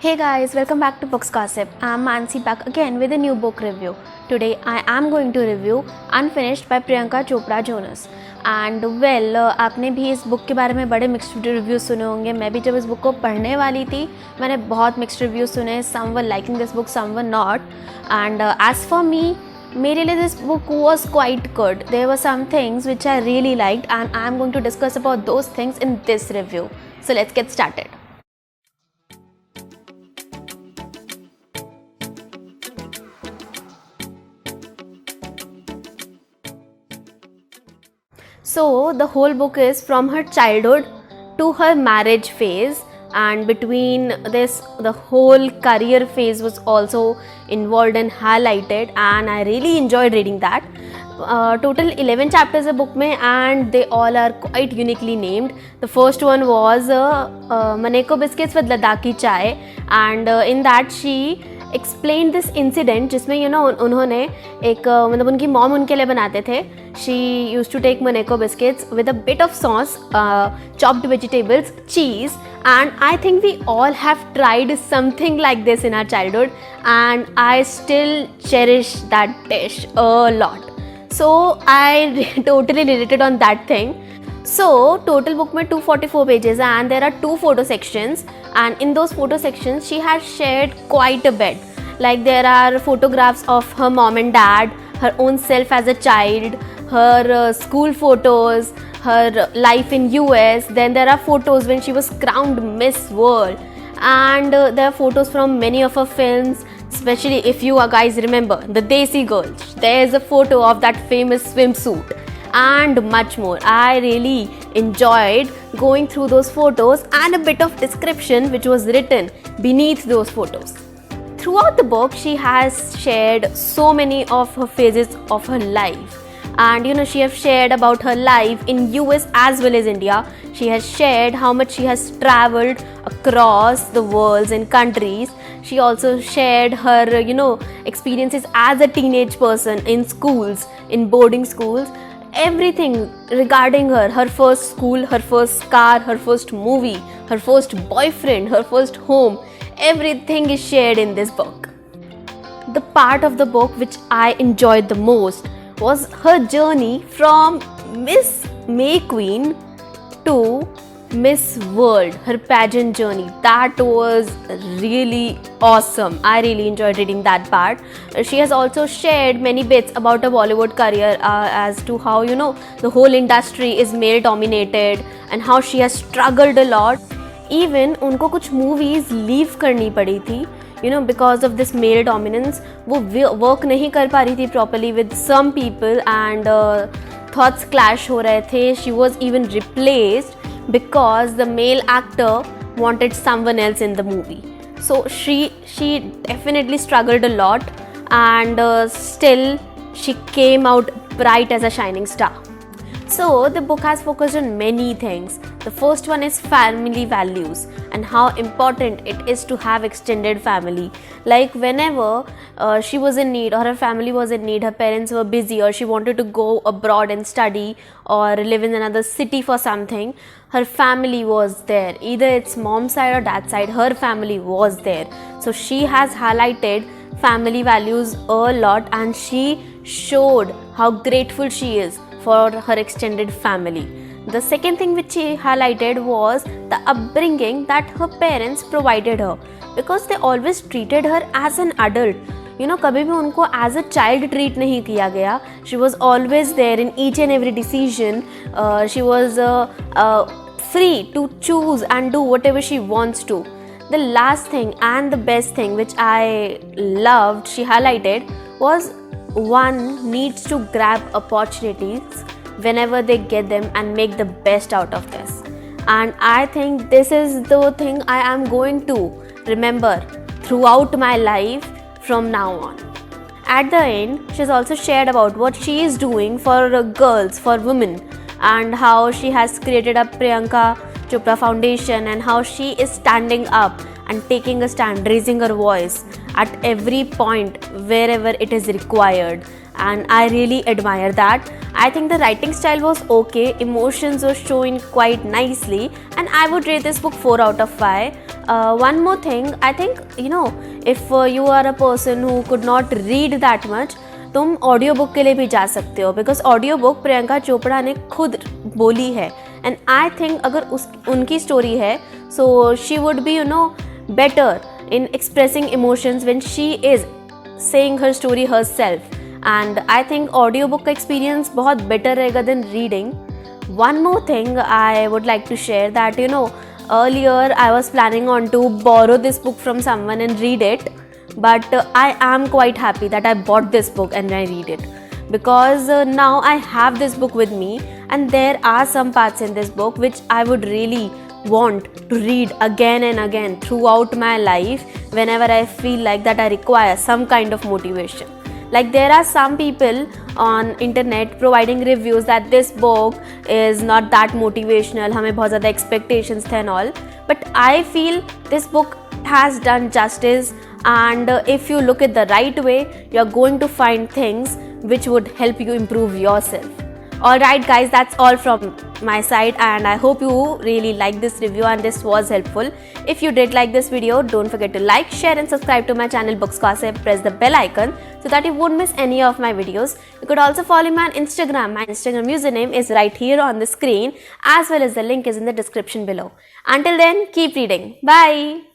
Hey guys, welcome back to Books Gossip. I'm Mansi back again with a new book review. Today I am going to review Unfinished by Priyanka Chopra Jonas. And well, आपने भी इस book के बारे में बड़े mixed reviews सुने होंगे. मैं भी जब इस बुक को पढ़ने वाली थी मैंने बहुत मिक्स्ड रिव्यूज़ सुने. Some were liking this book, some were not. And as for me, मेरे लिए this book was quite good. There were some things which I really liked and I am going to discuss about those things in this review. So let's get started. So the whole book is from her childhood to her marriage phase, and between this the whole career phase was also involved and highlighted, and I really enjoyed reading that. Total 11 chapters a book mein, and they all are quite uniquely named. The first one was Maneko Biscuits with Ladakhi Chai, and in that she explained this incident जिसमें उन्होंने एक मतलब उनकी mom उनके लिए बनाते थे. She used to take Maneko biscuits with a bit of sauce, chopped vegetables, cheese, and I think we all have tried something like this in our childhood, and I still cherish that dish a lot. So I totally related on that thing. So total book में 244 pages and there are 2 photo sections, and in those photo sections she has shared quite a bit. Like there are photographs of her mom and dad, her own self as a child, her school photos, her life in US. Then there are photos when she was crowned Miss World, and there are photos from many of her films. Especially if you guys remember the Desi Girl, there is a photo of that famous swimsuit and much more. I really enjoyed going through those photos and a bit of description which was written beneath those photos. Throughout the book, she has shared so many of her phases of her life. And she has shared about her life in US as well as India. She has shared how much she has traveled across the worlds and countries. She also shared her experiences as a teenage person in schools, in boarding schools. Everything regarding her first school, her first car, her first movie, her first boyfriend, her first home, everything is shared in this book. The part of the book which I enjoyed the most was her journey from Miss May Queen to Miss World, her pageant journey. That was really awesome. I really enjoyed reading that part. She has also shared many bits about her Bollywood career, as to how the whole industry is male dominated and how she has struggled a lot. Even उनको कुछ movies leave करनी पड़ी थी, because of this male dominance. वो work नहीं कर पा रही थी properly with some people, and thoughts clash हो रहे थे. She was even replaced because the male actor wanted someone else in the movie. So she definitely struggled a lot, and still she came out bright as a shining star. So the book has focused on many things. The first one is family values and how important it is to have extended family. Like whenever she was in need or her family was in need, her parents were busy or she wanted to go abroad and study or live in another city for something, her family was there. Either it's mom's side or dad's side, her family was there. So she has highlighted family values a lot, and she showed how grateful she is for her extended family. The second thing which she highlighted was the upbringing that her parents provided her, because they always treated her as an adult. कभी भी उनको as a child treat नहीं किया गया. She was always there in each and every decision. She was free to choose and do whatever she wants to. The last thing and the best thing which I loved, she highlighted, was one needs to grab opportunities whenever they get them and make the best out of this. And I think this is the thing I am going to remember throughout my life from now on. At the end, she's also shared about what she is doing for girls, for women, and how she has created a Priyanka Chopra Foundation, and how she is standing up and taking a stand, raising her voice at every point wherever it is required. And I really admire that. I think the writing style was okay, emotions were shown quite nicely, and I would rate this book 4 out of 5. One more thing, I think, if you are a person who could not read that much, तुम audio book के लिए भी जा सकते हो, because audio book Priyanka Chopra ने खुद बोली है, एंड आई थिंक अगर उनकी स्टोरी है, so she would be better in expressing emotions when she is saying her story herself, and I think audio book का एक्सपीरियंस बहुत बेटर रहेगा than reading. One more thing I would like to share, that earlier I was planning on to borrow this book from someone and read it, but I am quite happy that I bought this book and I read it, because now I have this book with me, and there are some parts in this book which I would really want to read again and again throughout my life whenever I feel like that I require some kind of motivation. Like, there are some people on internet providing reviews that this book is not that motivational, हमें बहुत ज़्यादा expectations थे and all, but I feel this book has done justice, and if you look at the right way, you are going to find things which would help you improve yourself. Alright guys, that's all from my side, and I hope you really liked this review and this was helpful. If you did like this video, don't forget to like, share and subscribe to my channel Books Gossip. Press the bell icon so that you won't miss any of my videos. You could also follow me on Instagram. My Instagram username is right here on the screen, as well as the link is in the description below. Until then, keep reading. Bye!